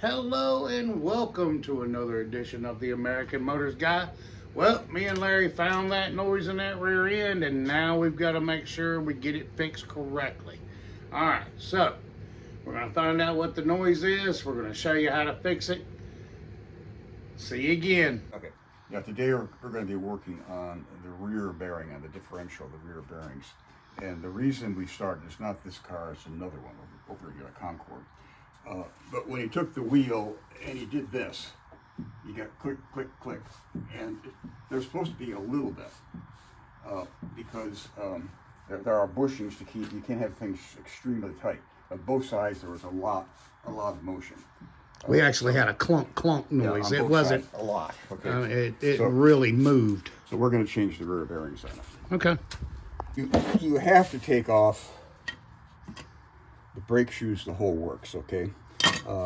Hello and welcome to another edition of the American Motors Guy. Well, me and Larry found that noise in that rear end, and now we've got to make sure we get it fixed correctly. Alright, so we're going to find out what the noise is. We're going to show you how to fix it. See you again. Okay. Yeah, today we're going to be working on the rear bearing, on the differential, the rear bearings. And the reason we started, it's not this car, it's another one over here, a Concord. But when he took the wheel and he did this, you got click, click, click. And there's supposed to be a little bit, because there are bushings to keep, you can't have things extremely tight. On both sides there was a lot of motion. We actually had a clunk noise. Yeah, it wasn't a lot. Okay. it really moved. So we're going to change the rear bearings on it. Okay. You have to take off the brake shoes, the whole works, okay?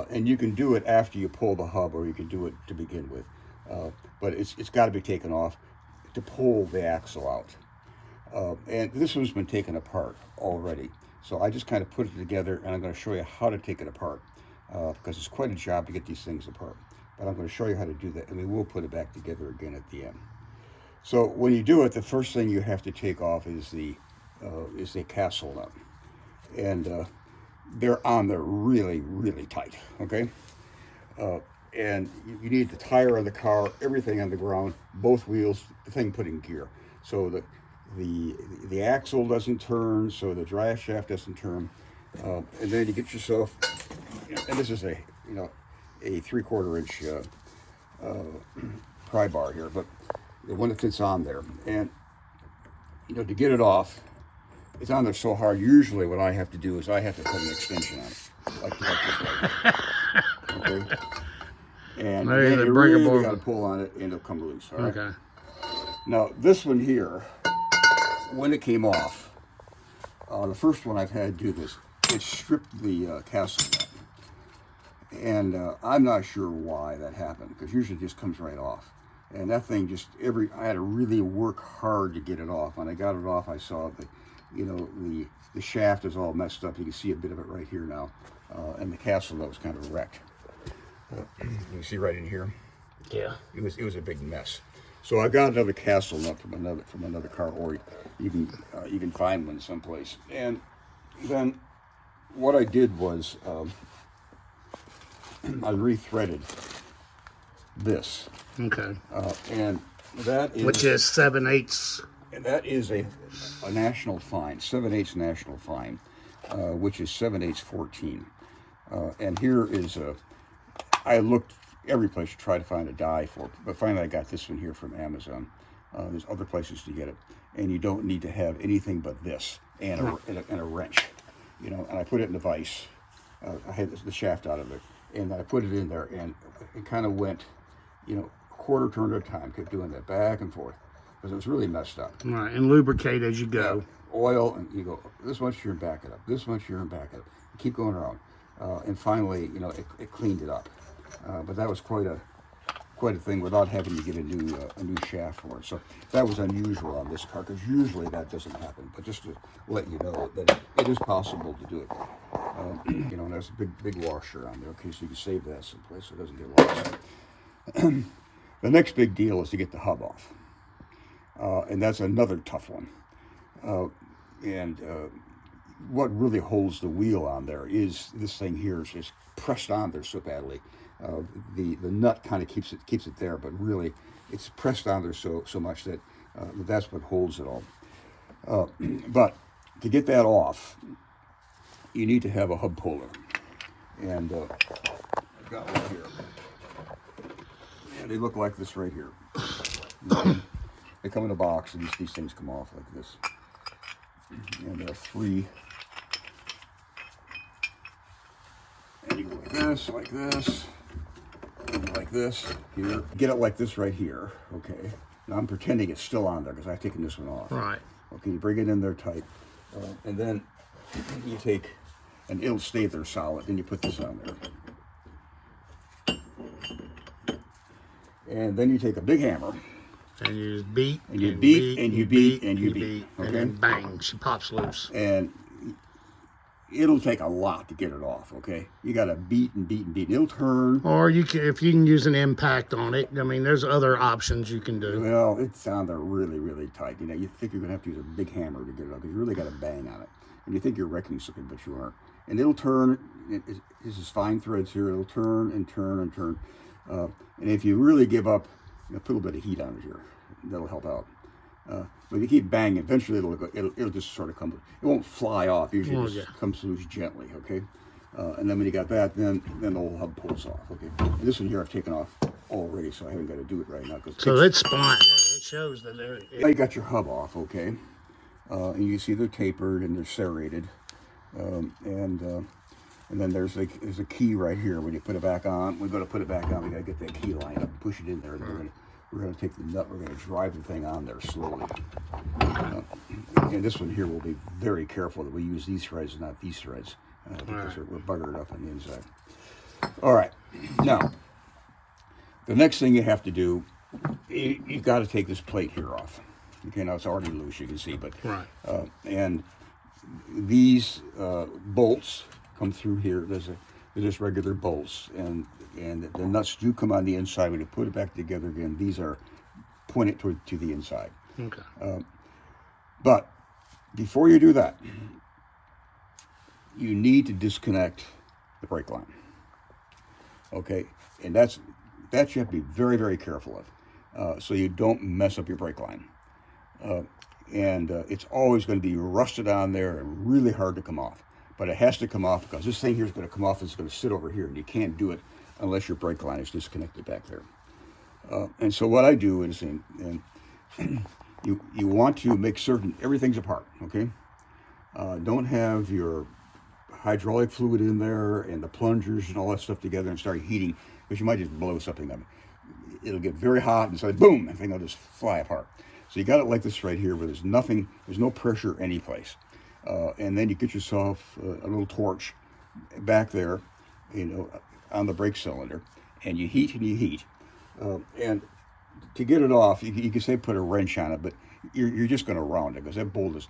And you can do it after you pull the hub, or you can do it to begin with. But it's got to be taken off to pull the axle out. And this one's been taken apart already. So I just kind of put it together, and I'm going to show you how to take it apart. Because it's quite a job to get these things apart. But I'm going to show you how to do that, and we will put it back together again at the end. So when you do it, the first thing you have to take off is the castle nut. And they're on there really, really tight, okay? And you need the tire on the car, everything on the ground, both wheels, the thing put in gear. So the axle doesn't turn, so the drive shaft doesn't turn. And then you get yourself, and this is a 3/4 inch pry bar here, but the one that fits on there. And to get it off, it's on there so hard. Usually what I have to do is I have to put an extension on it, like this way. Okay. And then you really got to pull on it, and it'll come loose. All right. Okay. Now this one here, when it came off, the first one I've had do this, it stripped the castle nut. And I'm not sure why that happened, because usually it just comes right off. And that thing just, I had to really work hard to get it off. When I got it off, I saw that, the shaft is all messed up. You can see a bit of it right here now. And the castle nut was kind of wrecked. You can see right in here. Yeah. It was a big mess. So I got another castle nut from another car, or you can find one someplace. And then what I did was, I rethreaded this. Okay. And that is, which is 7/8. and that is a national fine, 7/8 national fine, which is 7/8 14. And here is I looked every place to try to find a die for it, but finally I got this one here from Amazon. There's other places to get it, and you don't need to have anything but this and a wrench, and I put it in the vise. I had the shaft out of it, and I put it in there, and it kind of went, quarter turn at a time, kept doing that back and forth, because it was really messed up. Right, and lubricate as you go. Oil, and you go this much here and back it up, this much here and back it up. You keep going around, and finally, it cleaned it up. But that was quite a thing without having to get a new shaft for it. So that was unusual on this car, because usually that doesn't happen. But just to let you know that it is possible to do it. And there's a big washer on there, okay, so you can save that someplace so it doesn't get lost. The next big deal is to get the hub off, and that's another tough one. What really holds the wheel on there is this thing here is just pressed on there so badly. The nut kind of keeps it there, but really it's pressed on there so much that that's what holds it all. But to get that off, you need to have a hub puller, and I've got one here, and they look like this right here. They come in a box, and these things come off like this, and there are 3. And you go like this, and like this here. Get it like this right here, okay? Now I'm pretending it's still on there because I've taken this one off. Right. Okay, you bring it in there tight, and then you take, and it'll stay there solid. Then you put this on there, and then you take a big hammer. And you just beat, and you beat, and you beat, and you beat. Okay? And then bang, she pops loose. And it'll take a lot to get it off, okay? You got to beat and beat and beat. It'll turn. Or you can, if you can use an impact on it. I mean, there's other options you can do. Well, it's on there really, really tight. You know, you think you're going to have to use a big hammer to get it off, because you really got to bang on it. And you think you're wrecking something, but you aren't. And it'll turn. This is fine threads here. It'll turn and turn and turn. And if you really give up, put a little bit of heat on it here. That'll help out. But if you keep banging, eventually it'll just sort of come. It won't fly off. Usually it just comes loose gently. Okay. And then when you got that, then the whole hub pulls off. Okay. And this one here I've taken off already, so I haven't got to do it right now. So it's spline. It shows that there. Now you got your hub off. Okay. And you see they're tapered and they're serrated, and then there's a key right here. When you put it back on, we go to put it back on. We got to get that key line up and push it in there. And we're gonna take the nut. We're gonna drive the thing on there slowly. And this one here, we'll be very careful that we use these threads and not these threads, because we're buggered up on the inside. All right. Now, the next thing you have to do, you've got to take this plate here off. Okay, now it's already loose, you can see, but and these bolts come through here. They're just regular bolts, and the nuts do come on the inside. When you put it back together again, these are pointed to the inside. Okay. But before you do that, you need to disconnect the brake line. Okay, and that you have to be very, very careful of, so you don't mess up your brake line. And it's always going to be rusted on there and really hard to come off. But it has to come off, because this thing here is going to come off and it's going to sit over here, and you can't do it unless your brake line is disconnected back there. And so what I do is, and you want to make certain everything's apart, okay? Don't have your hydraulic fluid in there and the plungers and all that stuff together and start heating, because you might just blow something up. It'll get very hot, and so boom, the thing will just fly apart. So you got it like this right here, where there's nothing, there's no pressure anyplace. And then you get yourself a little torch back there, on the brake cylinder, and you heat and you heat. And to get it off, you can say put a wrench on it, but you're just going to round it, because that bolt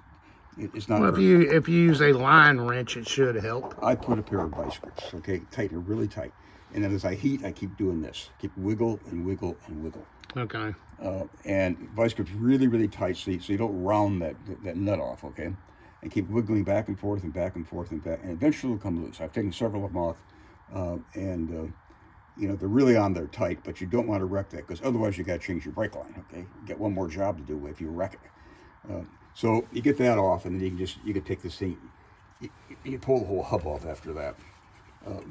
it's not. Well, if you use a line wrench, it should help. I put a pair of vice grips, okay, tighten it really tight. And then as I heat, I keep doing this. Keep wiggle and wiggle and wiggle. Okay. And vice grips really, really tight, so you don't round that nut off, okay? And keep wiggling back and forth and back and forth and back, and eventually it'll come loose. I've taken several of them off, and they're really on there tight, but you don't want to wreck that, because otherwise you got to change your brake line, okay? You get one more job to do if you wreck it. So you get that off, and then you can take this thing, you pull the whole hub off after that.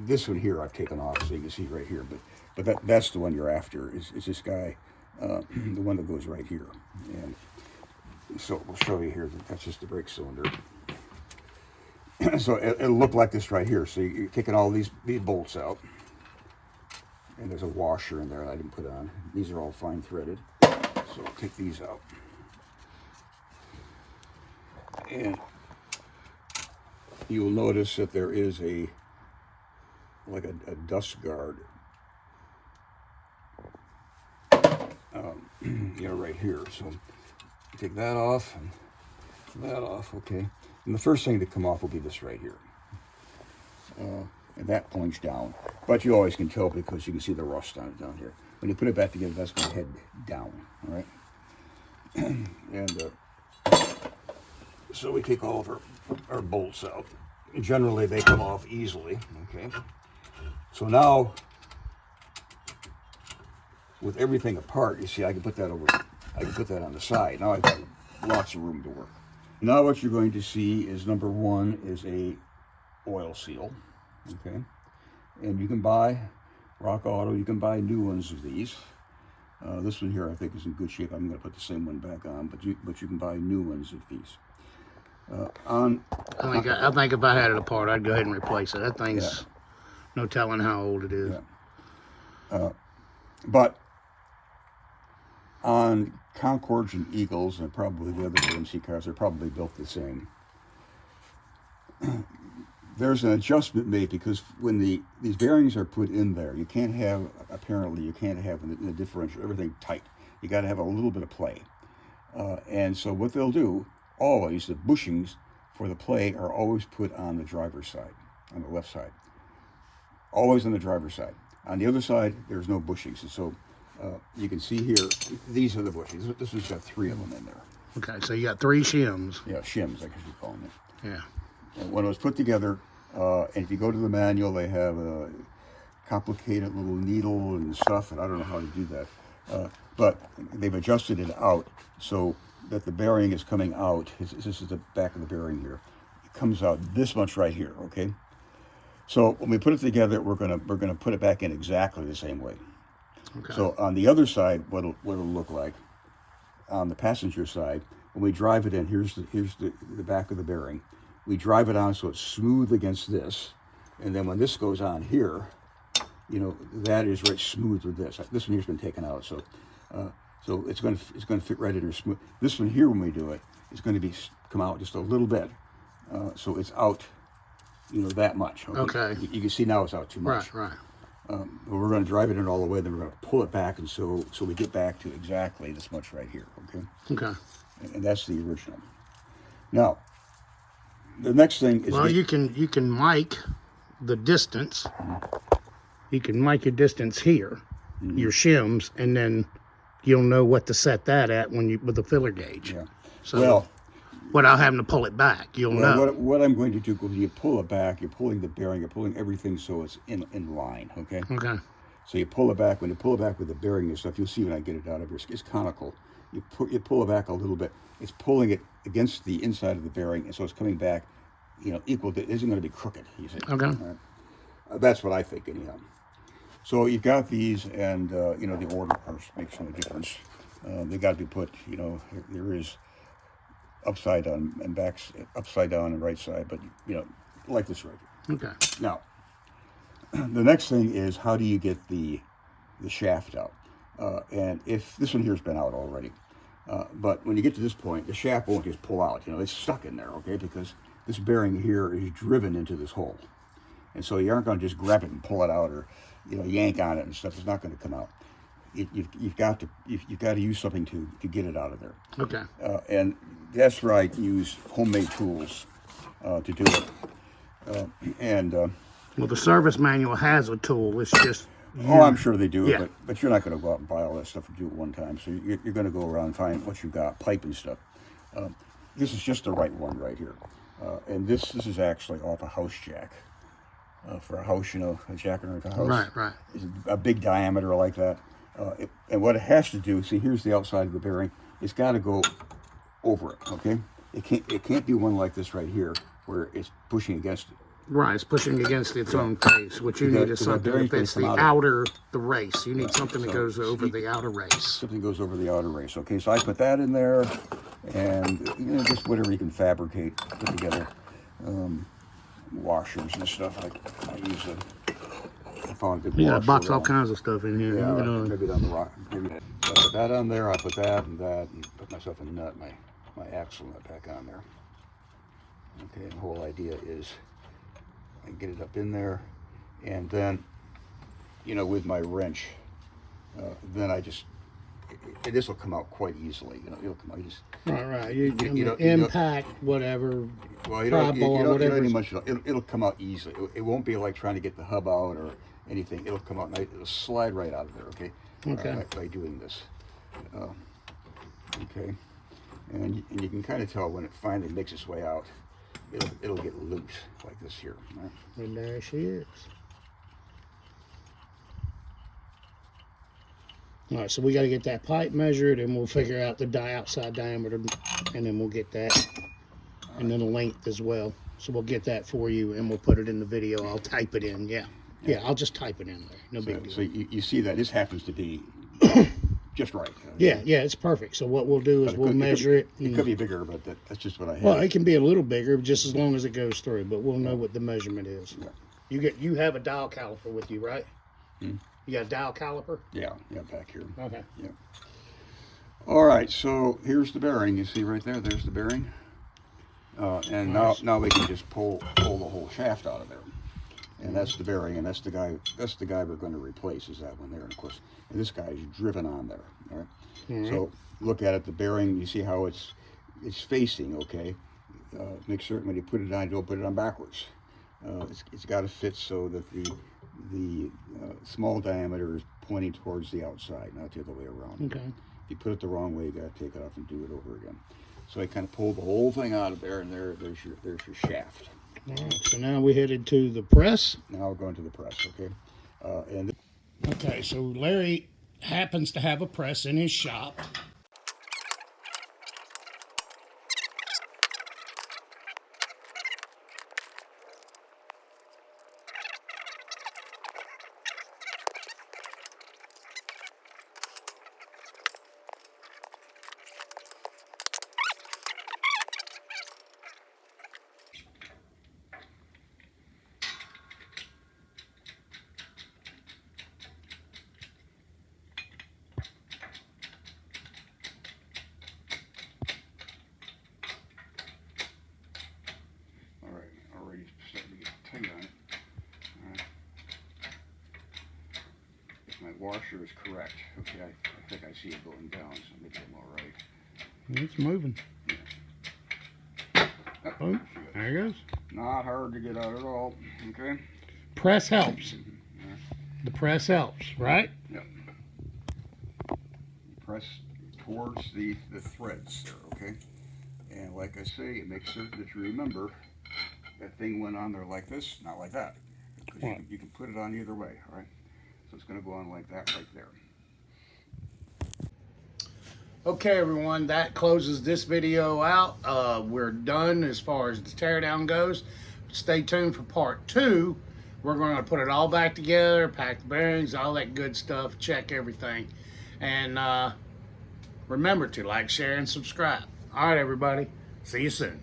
This one here I've taken off, so you can see right here, but that's the one you're after, is this guy, the one that goes right here. And so we'll show you here that that's just the brake cylinder. So it'll look like this right here. So you're taking all these bolts out, and there's a washer in there that I didn't put on. These are all fine threaded, so I'll take these out. And you'll notice that there is a dust guard, right here. So take that off and that off, okay. And the first thing to come off will be this right here, and that points down. But you always can tell, because you can see the rust on it down here. When you put it back together, that's going to head down, all right. And so we take all of our bolts out. Generally, they come off easily, okay. So now, with everything apart, you see, I can put that on the side. Now I've got lots of room to work. Now what you're going to see is, number one is a oil seal, okay. And you can buy Rock Auto, you can buy new ones of these. This one here I think is in good shape. I'm going to put the same one back on, but you can buy new ones of these. I think if I had it apart, I'd go ahead and replace it. That thing's no telling how old it is. Yeah. But on Concords and Eagles, and probably the other AMC cars, they're probably built the same. There's an adjustment made, because when these bearings are put in there, you can't have in the differential everything tight. You got to have a little bit of play. And so what they'll do, always, the bushings for the play are always put on the driver's side, on the left side. Always on the driver's side. On the other side, there's no bushings. And so you can see here, these are the bushings. This has got 3 of them in there. Okay, so you got 3 shims. Yeah, shims, I guess you call them. Yeah. And when it was put together, and if you go to the manual, they have a complicated little needle and stuff, and I don't know how to do that. But they've adjusted it out so that the bearing is coming out. This is the back of the bearing here. It comes out this much right here, okay? So when we put it together, we're gonna put it back in exactly the same way. Okay. So on the other side, what it'll look like, on the passenger side, when we drive it in, here's the back of the bearing. We drive it on so it's smooth against this, and then when this goes on here, you know, that is right smooth with this. This one here's been taken out, so it's going to fit right in here smooth. This one here, when we do it, is going to come out just a little bit, so it's out, you know, that much. Okay. You can see now it's out too much. Right. We're going to drive it in all the way, then we're going to pull it back, and so we get back to exactly this much right here. Okay. Okay. And that's the original. Now, the next thing is... Well, you can mic the distance. You can mic your distance here, your shims, and then you'll know what to set that at with the filler gauge. Yeah. So, well, without having to pull it back, you'll know. What I'm going to do, when you pull it back, you're pulling the bearing, you're pulling everything so it's in line, okay? Okay. So you pull it back. When you pull it back with the bearing and stuff, you'll see when I get it out of here, it's conical. You pull it back a little bit. It's pulling it against the inside of the bearing, and so it's coming back, you know, equal. It isn't going to be crooked, you see. Okay. Right? That's what I think, anyhow. So you've got these, and you know, the order parts makes no difference. They got to be put, you know, there is upside down and upside down and right side, but you know, like this right here. Okay. Now, the next thing is, how do you get the shaft out? And if this one here's been out already, but when you get to this point, the shaft won't just pull out. You know, it's stuck in there, okay? Because this bearing here is driven into this hole, and so you aren't going to just grab it and pull it out, or you know, yank on it and stuff. It's not going to come out. You've got to use something to get it out of there. Okay. And that's where I use homemade tools to do it. Well, the service manual has a tool. It's just... I'm sure they do, Yeah. but you're not going to go out and buy all that stuff and do it one time. So you're going to go around and find what you've got, pipe and stuff. This is just the right one right here. And this is actually off a house jack. For a house, you know, a jack underneath a house. Right. It's a big diameter like that. And what it has to do, see, here's the outside of the bearing. It's got to go over it, okay? It can't be one like this right here, where it's pushing against it. Right, it's pushing against its own face. What you need is something that fits the race. You need something that goes over the outer race. Something goes over the outer race. Okay, so I put that in there, and you know, just whatever you can fabricate, put together. Washers and stuff. I use I found a good washer. Box all kinds of stuff in here. Yeah, maybe it on the rock. Maybe I put that on there. I put that, and put myself a nut, my axle nut back on there. Okay, the whole idea is I get it up in there, and then, you know, with my wrench, then I just, this will come out quite easily. You know, it'll come out. You just, right. You impact, whatever. Well, you don't need much. It'll come out easily. It won't be like trying to get the hub out or anything. It'll come out nice. It'll slide right out of there. Okay. Okay. By doing this. Okay. And you can kind of tell when it finally makes its way out. It'll get loose like this here. Right? And there she is. All right, so we got to get that pipe measured, and we'll figure out the outside diameter, and then we'll get that, and then the length as well. So we'll get that for you, and we'll put it in the video. I'll type it in. Yeah, I'll just type it in there. No big deal. So you see that this happens to be just right. Yeah, it's perfect. So what we'll do is we'll measure it. It could be bigger, but that's just what I have. Well, it can be a little bigger, just as long as it goes through. But we'll know what the measurement is. Yeah. You have a dial caliper with you, right? You got a dial caliper? Yeah, back here. Okay. Yeah. All right, so here's the bearing. You see right there. There's the bearing. And now we can just pull the whole shaft out of there. And that's the bearing, and that's the guy we're going to replace, is that one there. And of course, and this guy is driven on there. All right. So look at it. The bearing. You see how it's facing. Okay. make certain when you put it on, don't put it on backwards. It's got to fit so that the small diameter is pointing towards the outside, not the other way around. Okay. If you put it the wrong way, you got to take it off and do it over again. So I kind of pulled the whole thing out of there, and there's your shaft. All right, so now we headed to the press. Now we're going to the press, okay? Okay, so Larry happens to have a press in his shop. Already starting to get tight on it. If my washer is correct, okay, I think I see it going down, so maybe I'm all right. It's moving. Oh, there it goes. Not hard to get out at all, okay? Press helps. The press helps, right? Yep. Press towards the threads there, okay? And like I say, it makes certain that you remember that thing went on there like this, not like that. Because you can put it on either way, all right? So it's going to go on like that right there. Okay, everyone, that closes this video out. We're done as far as the teardown goes. Stay tuned for part 2. We're going to put it all back together, pack the bearings, all that good stuff, check everything. And remember to like, share, and subscribe. All right, everybody. See you soon.